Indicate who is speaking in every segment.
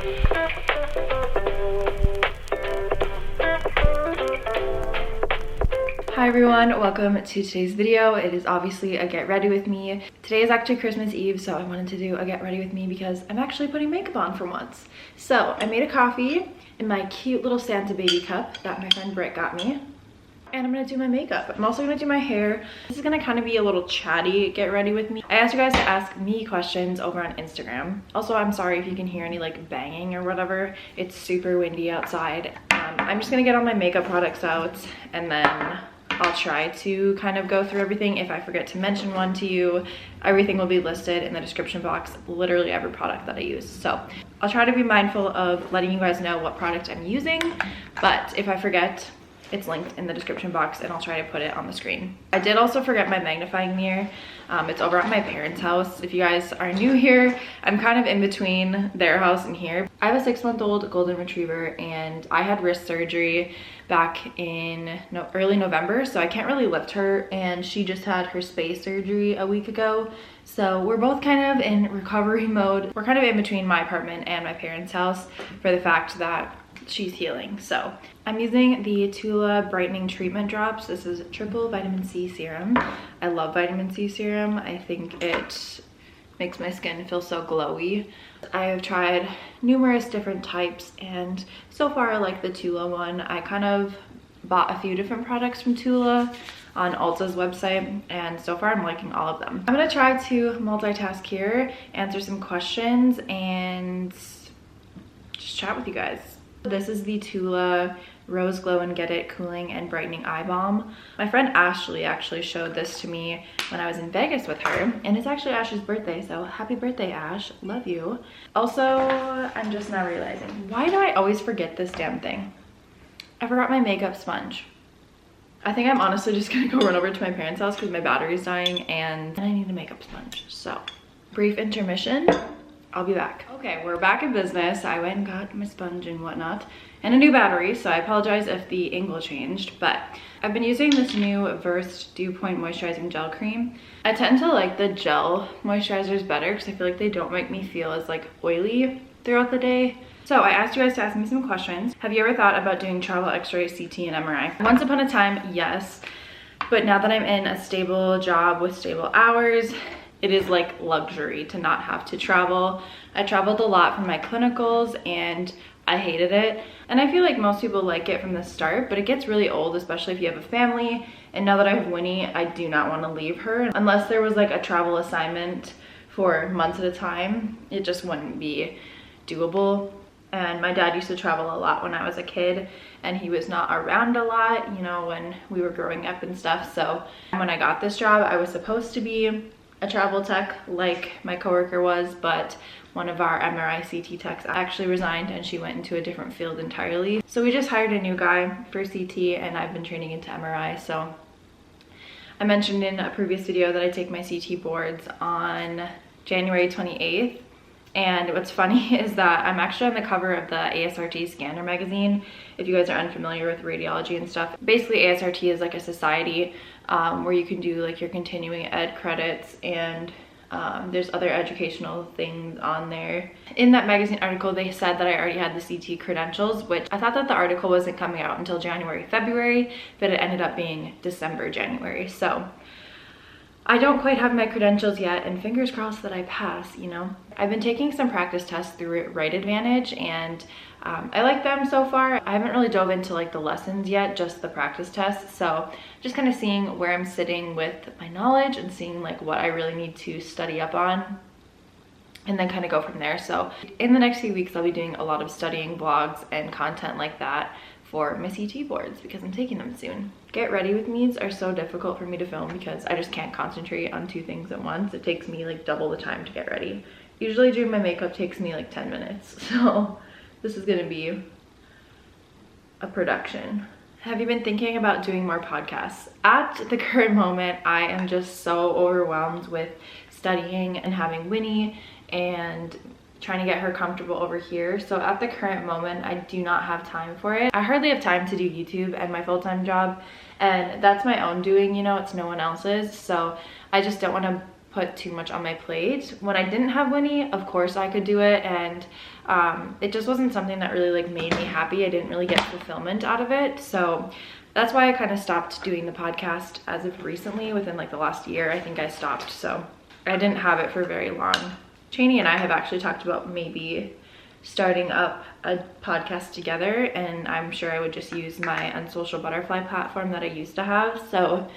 Speaker 1: Hi everyone, welcome to today's video. It is obviously a get ready with me. Today is actually Christmas Eve, so I wanted to do a get ready with me because I'm actually putting makeup on for once. So I made a coffee in my cute little Santa baby cup that my friend Britt got me. And I'm gonna do my makeup. I'm also gonna do my hair. This is gonna kind of be a little chatty get ready with me. I asked you guys to ask me questions over on Instagram. Also, I'm sorry if you can hear any like banging or whatever. It's super windy outside. I'm just gonna get all my makeup products out and then I'll try to kind of go through everything. If I forget to mention one to you, everything will be listed in the description box, literally every product that I use. So I'll try to be mindful of letting you guys know what product I'm using, but if I forget, it's linked in the description box and I'll try to put it on the screen. I did also forget my magnifying mirror. It's over at my parents' house. If you guys are new here, I'm kind of in between their house and here. I have a 6-month-old golden retriever and I had wrist surgery back in early November, so I can't really lift her, and she just had her space surgery a week ago. So we're both kind of in recovery mode. We're kind of in between my apartment and my parents' house for the fact that she's healing. So I'm using the Tula brightening treatment drops. This is triple vitamin C serum. I love vitamin C serum. I think it makes my skin feel so glowy. I have tried numerous different types and so far I like the Tula one. I kind of bought a few different products from Tula on Ulta's website and so far I'm liking all of them. I'm gonna try to multitask here, answer some questions and just chat with you guys. This is the Tula Rose Glow and Get It Cooling and Brightening Eye Balm. My friend Ashley actually showed this to me when I was in Vegas with her, and it's actually Ashley's birthday, so happy birthday, Ash. Love you. Also, I'm just now realizing, why do I always forget this damn thing? I forgot my makeup sponge. I think I'm honestly just gonna go run over to my parents' house because my battery's dying and I need a makeup sponge. So, brief intermission. I'll be back. Okay, we're back in business. I went and got my sponge and whatnot and a new battery, so I apologize if the angle changed, but I've been using this new Versed Dew Point Moisturizing Gel Cream. I tend to like the gel moisturizers better because I feel like they don't make me feel as like oily throughout the day. So I asked you guys to ask me some questions. Have you ever thought about doing travel x-ray, CT, and MRI? Once upon a time, yes, but now that I'm in a stable job with stable hours, it is like luxury to not have to travel. I traveled a lot for my clinicals and I hated it. And I feel like most people like it from the start, but it gets really old, especially if you have a family. And now that I have Winnie, I do not want to leave her. Unless there was like a travel assignment for months at a time, it just wouldn't be doable. And my dad used to travel a lot when I was a kid and he was not around a lot, you know, when we were growing up and stuff. So when I got this job, I was supposed to be a travel tech like my coworker was, but one of our MRI CT techs actually resigned and she went into a different field entirely. So we just hired a new guy for CT and I've been training into MRI. So I mentioned in a previous video that I take my CT boards on January 28th. And what's funny is that I'm actually on the cover of the ASRT Scanner magazine. If you guys are unfamiliar with radiology and stuff, basically ASRT is like a society where you can do like your continuing ed credits and there's other educational things on there. In that magazine article, they said that I already had the CT credentials, which I thought that the article wasn't coming out until January, February, but it ended up being December, January. So I don't quite have my credentials yet, and fingers crossed that I pass, you know. I've been taking some practice tests through Right Advantage, and I like them so far. I haven't really dove into like the lessons yet, just the practice tests. So just kind of seeing where I'm sitting with my knowledge and seeing like what I really need to study up on and then kind of go from there. So in the next few weeks, I'll be doing a lot of studying blogs and content like that for my CT boards because I'm taking them soon. Get ready with me's are so difficult for me to film because I just can't concentrate on 2 things at once. It takes me like double the time to get ready. Usually doing my makeup takes me like 10 minutes. So this is gonna be a production. Have you been thinking about doing more podcasts? At the current moment, I am just so overwhelmed with studying and having Winnie and trying to get her comfortable over here. So at the current moment, I do not have time for it. I hardly have time to do YouTube and my full-time job, and that's my own doing, you know, it's no one else's. So I just don't want to put too much on my plate. When I didn't have Winnie, of course I could do it, and it just wasn't something that really like made me happy. I didn't really get fulfillment out of it. So that's why I kind of stopped doing the podcast as of recently. Within like the last year, I think I stopped. So I didn't have it for very long. Cheney and I have actually talked about maybe starting up a podcast together, and I'm sure I would just use my Unsocial Butterfly platform that I used to have. So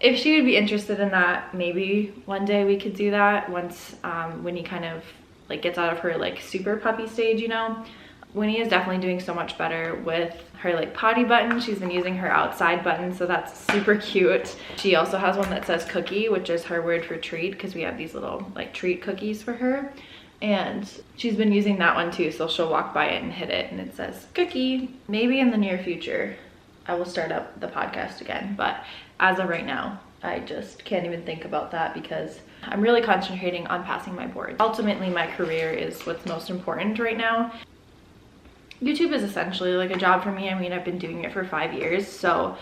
Speaker 1: if she would be interested in that, maybe one day we could do that once Winnie kind of like gets out of her like super puppy stage, you know. Winnie is definitely doing so much better with her like potty button. She's been using her outside button, so that's super cute. She also has one that says cookie, which is her word for treat, because we have these little like treat cookies for her. And she's been using that one too, so she'll walk by it and hit it and it says cookie. Maybe in the near future I will start up the podcast again, but as of right now I just can't even think about that because I'm really concentrating on passing my board. Ultimately my career is what's most important right now. YouTube is essentially like a job for me. I mean, I've been doing it for 5 years, so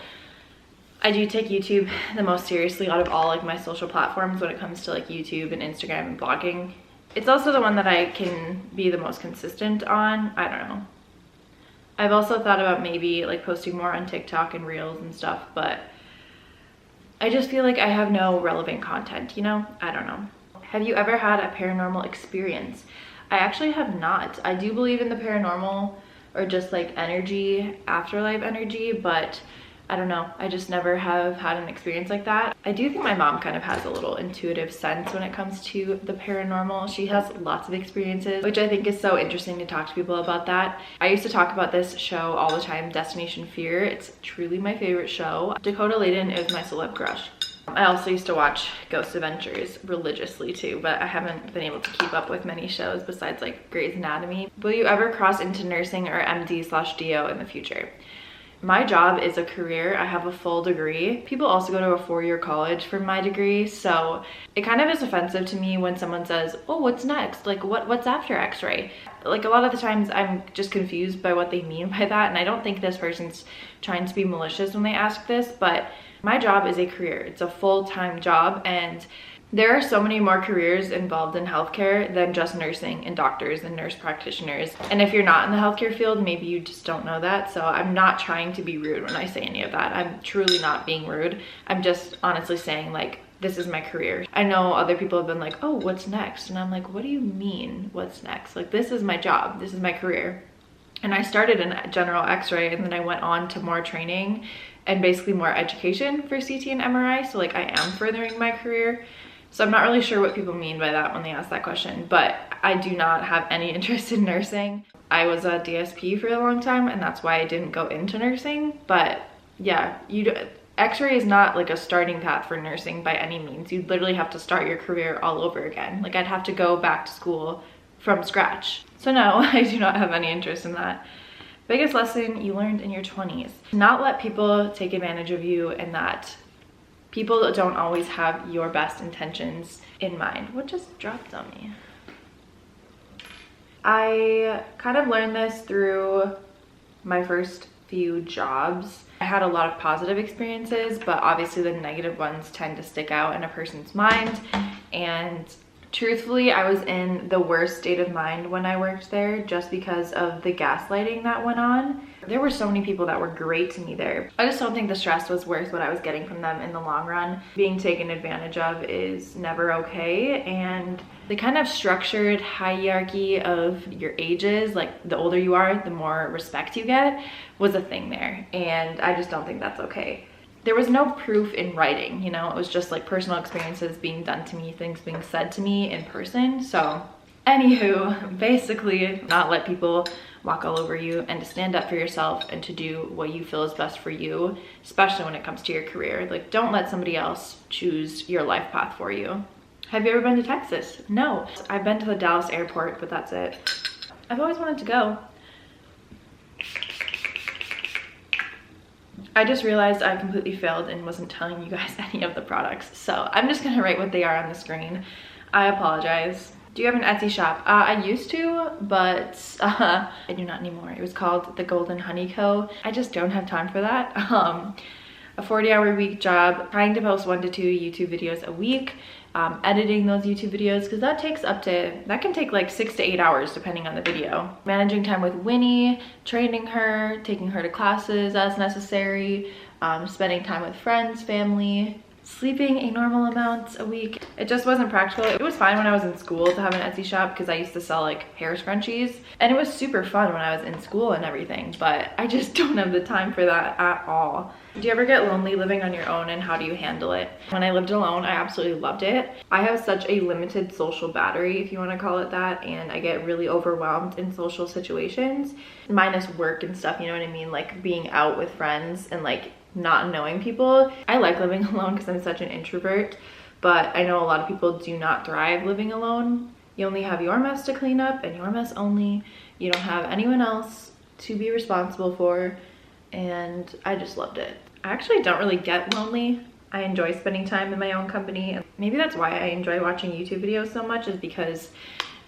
Speaker 1: I do take YouTube the most seriously out of all like my social platforms when it comes to like YouTube and Instagram and blogging. It's also the one that I can be the most consistent on. I don't know. I've also thought about maybe like posting more on TikTok and Reels and stuff, but I just feel like I have no relevant content, you know? I don't know. Have you ever had a paranormal experience? I actually have not. I do believe in the paranormal or just like energy, afterlife energy, but I don't know. I just never have had an experience like that. I do think my mom kind of has a little intuitive sense when it comes to the paranormal. She has lots of experiences, which I think is so interesting to talk to people about that. I used to talk about this show all the time, Destination Fear. It's truly my favorite show. Dakota is my celeb crush. I also used to watch Ghost Adventures religiously too, but I haven't been able to keep up with many shows besides like Grey's Anatomy. Will you ever cross into nursing or MD/DO in the future? My job is a career. I have a full degree. People also go to a 4-year college for my degree, so it kind of is offensive to me when someone says, oh, what's next? Like what's after X-ray? Like a lot of the times I'm just confused by what they mean by that, and I don't think this person's trying to be malicious when they ask this, but my job is a career. It's a full-time job, and there are so many more careers involved in healthcare than just nursing and doctors and nurse practitioners. And if you're not in the healthcare field, maybe you just don't know that. So I'm not trying to be rude when I say any of that. I'm truly not being rude. I'm just honestly saying like, this is my career. I know other people have been like, oh, what's next? And I'm like, what do you mean what's next? Like, this is my job. This is my career. And I started in general X-ray, and then I went on to more training and basically more education for CT and MRI. So like I am furthering my career. So I'm not really sure what people mean by that when they ask that question, but I do not have any interest in nursing. I was a DSP for a long time, and that's why I didn't go into nursing. But yeah, X-ray is not like a starting path for nursing by any means. You literally have to start your career all over again. Like I'd have to go back to school from scratch. So no, I do not have any interest in that. Biggest lesson you learned in your 20s. Not let people take advantage of you, and that people don't always have your best intentions in mind. What just dropped on me? I kind of learned this through my first few jobs. I had a lot of positive experiences, but obviously the negative ones tend to stick out in a person's mind. And truthfully, I was in the worst state of mind when I worked there just because of the gaslighting that went on. There were so many people that were great to me there. I just don't think the stress was worth what I was getting from them in the long run. Being taken advantage of is never okay, and the kind of structured hierarchy of your ages, like the older you are, the more respect you get, was a thing there, and I just don't think that's okay. There was no proof in writing, you know, it was just like personal experiences being done to me, things being said to me in person. So anywho, basically not let people walk all over you, and to stand up for yourself and to do what you feel is best for you, especially when it comes to your career. Like, don't let somebody else choose your life path for you. Have you ever been to Texas? No. I've been to the Dallas airport, but that's it. I've always wanted to go. I just realized I completely failed and wasn't telling you guys any of the products, so I'm just gonna write what they are on the screen. I apologize. Do you have an Etsy shop? I used to, but I do not anymore. It was called The Golden Honey Co. I just don't have time for that. A 40-hour week job, trying to post 1 to 2 YouTube videos a week, editing those YouTube videos, because that can take like 6 to 8 hours depending on the video. Managing time with Winnie, training her, taking her to classes as necessary, spending time with friends, family, sleeping a normal amount a week. It just wasn't practical. It was fine when I was in school to have an Etsy shop because I used to sell like hair scrunchies, and it was super fun when I was in school and everything, but I just don't have the time for that at all. Do you ever get lonely living on your own, and how do you handle it? When I lived alone, I absolutely loved it. I have such a limited social battery, if you want to call it that, and I get really overwhelmed in social situations, minus work and stuff, you know what I mean? Like being out with friends and like not knowing people. I like living alone because I'm such an introvert, but I know a lot of people do not thrive living alone. You only have your mess to clean up and your mess only. You don't have anyone else to be responsible for, and I just loved it. I actually don't really get lonely. I enjoy spending time in my own company, and maybe that's why I enjoy watching YouTube videos so much, is because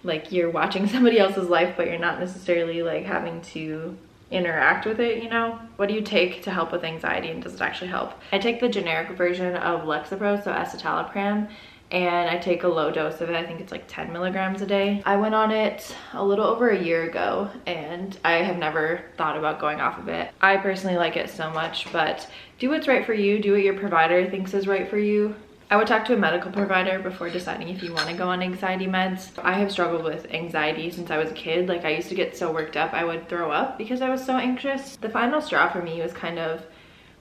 Speaker 1: like you're watching somebody else's life, but you're not necessarily like having to interact with it, you know? What do you take to help with anxiety, and does it actually help? I take the generic version of Lexapro, so escitalopram, and I take a low dose of it. I think it's like 10 milligrams a day. I went on it a little over a year ago, and I have never thought about going off of it. I personally like it so much, but do what's right for you. Do what your provider thinks is right for you. I would talk to a medical provider before deciding if you want to go on anxiety meds. I have struggled with anxiety since I was a kid. Like I used to get so worked up I would throw up because I was so anxious. The final straw for me was kind of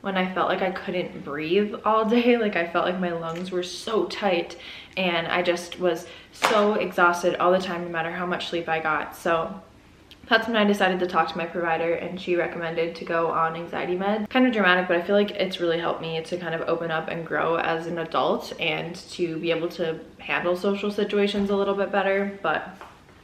Speaker 1: when I felt like I couldn't breathe all day. Like I felt like my lungs were so tight, and I just was so exhausted all the time no matter how much sleep I got. So that's when I decided to talk to my provider, and she recommended to go on anxiety meds. Kind of dramatic, but I feel like it's really helped me to kind of open up and grow as an adult and to be able to handle social situations a little bit better. But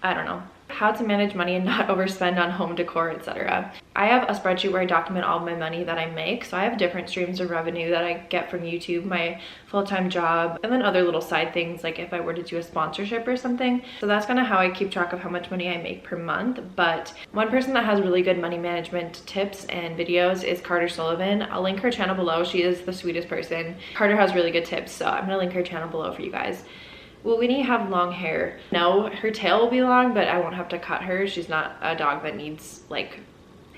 Speaker 1: I don't know. How to manage money and not overspend on home decor, etc. I have a spreadsheet where I document all of my money that I make. So I have different streams of revenue that I get from YouTube, my full-time job, and then other little side things like if I were to do a sponsorship or something. So that's kind of how I keep track of how much money I make per month. But one person that has really good money management tips and videos is Carter Sullivan. I'll link her channel below. She is the sweetest person. Carter has really good tips, so I'm gonna link her channel below for you guys. Will Winnie have long hair? No, her tail will be long, but I won't have to cut her. She's not a dog that needs like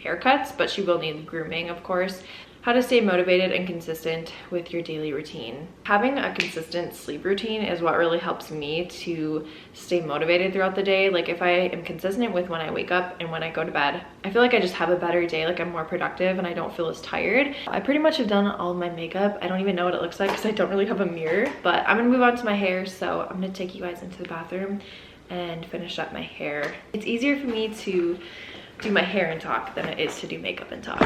Speaker 1: haircuts, but she will need grooming, of course. How to stay motivated and consistent with your daily routine. Having a consistent sleep routine is what really helps me to stay motivated throughout the day. Like if I am consistent with when I wake up and when I go to bed, I feel like I just have a better day. Like I'm more productive and I don't feel as tired. I pretty much have done all of my makeup. I don't even know what it looks like because I don't really have a mirror, but I'm gonna move on to my hair. So I'm gonna take you guys into the bathroom and finish up my hair. It's easier for me to do my hair and talk than it is to do makeup and talk.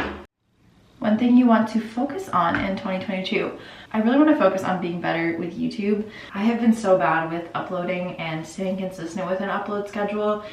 Speaker 1: One thing you want to focus on in 2022. I really want to focus on being better with YouTube. I have been so bad with uploading and staying consistent with an upload schedule,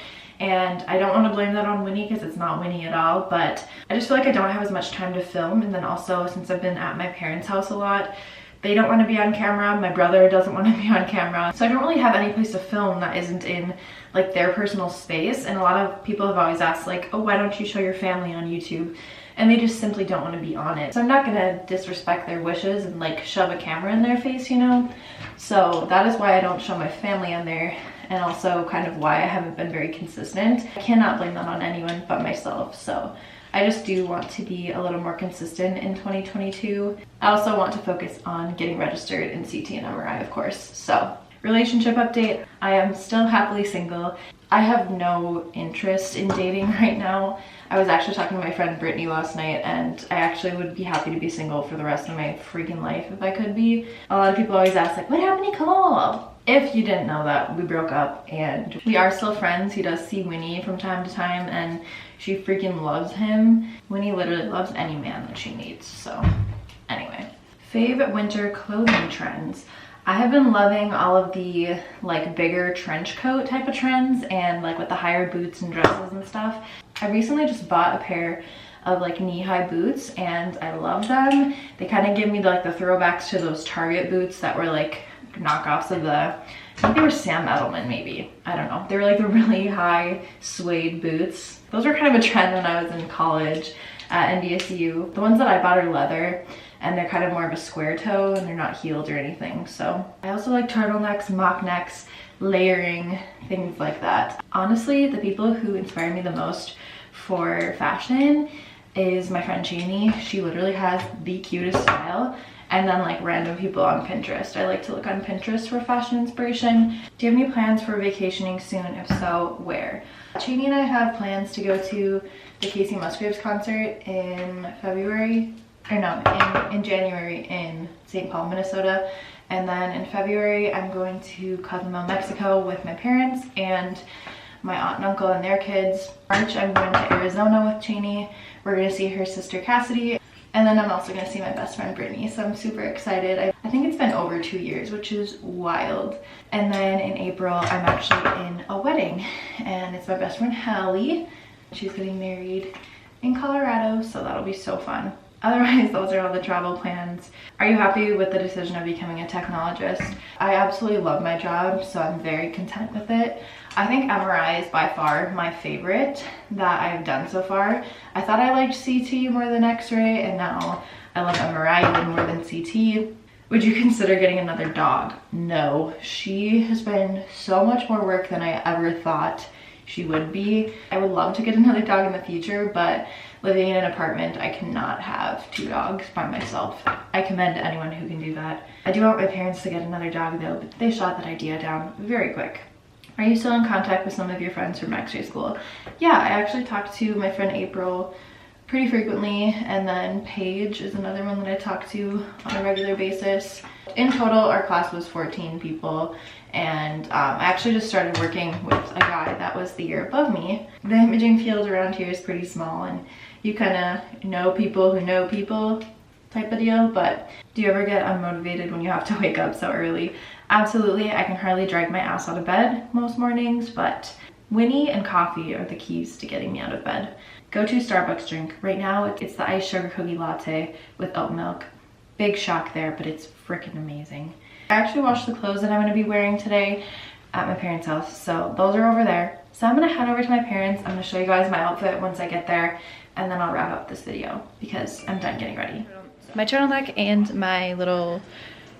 Speaker 1: and I don't want to blame that on Winnie because it's not Winnie at all, but I just feel like I don't have as much time to film. And then also, since I've been at my parents' house a lot, they don't want to be on camera. My brother doesn't want to be on camera. So I don't really have any place to film that isn't in like their personal space. And a lot of people have always asked like, oh, why don't you show your family on YouTube? And they just simply don't want to be on it. So I'm not gonna disrespect their wishes and like shove a camera in their face, you know? So that is why I don't show my family on there, and also kind of why I haven't been very consistent. I cannot blame that on anyone but myself. So I just do want to be a little more consistent in 2022. I also want to focus on getting registered in CT and MRI, of course. So relationship update, I am still happily single. I have no interest in dating right now. I was actually talking to my friend Brittany last night, and I actually would be happy to be single for the rest of my freaking life if I could be. A lot of people always ask like, what happened to Nicole? If you didn't know that, we broke up and we are still friends. He does see Winnie from time to time and she freaking loves him. Winnie literally loves any man that she meets. So anyway, fave winter clothing trends. I have been loving all of the like bigger trench coat type of trends and like with the higher boots and dresses and stuff. I recently just bought a pair of like knee-high boots and I love them. They kind of give me like the throwbacks to those Target boots that were like knockoffs of I think they were Sam Edelman maybe. I don't know. They were like the really high suede boots. Those were kind of a trend when I was in college at NDSU. The ones that I bought are leather and they're kind of more of a square toe and they're not heeled or anything. So I also like turtlenecks, mock necks, layering, things like that. Honestly, the people who inspire me the most for fashion is my friend Jamie. She literally has the cutest style. And then like random people on Pinterest. I like to look on Pinterest for fashion inspiration. Do you have any plans for vacationing soon? If so, where? Cheney and I have plans to go to the Casey Musgraves concert in February, or no, in January in St. Paul, Minnesota. And then in February, I'm going to Cozumel, Mexico with my parents and my aunt and uncle and their kids. March, I'm going to Arizona with Cheney. We're gonna see her sister Cassidy. And then I'm also gonna see my best friend Brittany, so I'm super excited. I think it's been over 2 years, which is wild. And then in April, I'm actually in a wedding, and it's my best friend Hallie. She's getting married in Colorado, so that'll be so fun. Otherwise, those are all the travel plans. Are you happy with the decision of becoming a technologist? I absolutely love my job, so I'm very content with it. I think MRI is by far my favorite that I've done so far. I thought I liked CT more than X-ray, and now I love MRI even more than CT. Would you consider getting another dog? No. She has been so much more work than I ever thought she would be. I would love to get another dog in the future, but living in an apartment, I cannot have 2 dogs by myself. I commend anyone who can do that. I do want my parents to get another dog though, but they shot that idea down very quick. Are you still in contact with some of your friends from X-ray school? Yeah, I actually talked to my friend April pretty frequently, and then Paige is another one that I talk to on a regular basis. In total, our class was 14 people, and I actually just started working with a guy that was the year above me. The imaging field around here is pretty small, and you kind of know people who know people type of deal. But do you ever get unmotivated when you have to wake up so early? Absolutely. I can hardly drag my ass out of bed most mornings, but Winnie and coffee are the keys to getting me out of bed. Go to Starbucks drink. Right now, it's the iced sugar cookie latte with oat milk. Big shock there, but it's freaking amazing. I actually washed the clothes that I'm going to be wearing today at my parents' house, so those are over there. So I'm going to head over to my parents. I'm going to show you guys my outfit once I get there, and then I'll wrap up this video because I'm done getting ready. My turtleneck and my little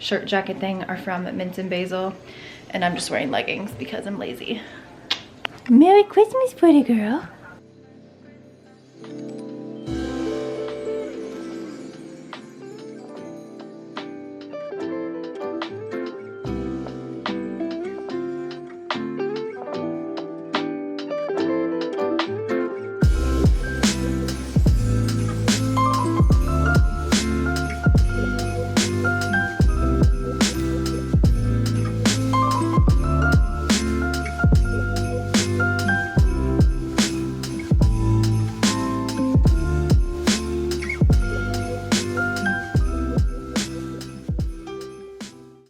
Speaker 1: shirt jacket thing are from Mint and Basil, and I'm just wearing leggings because I'm lazy. Merry Christmas, pretty girl.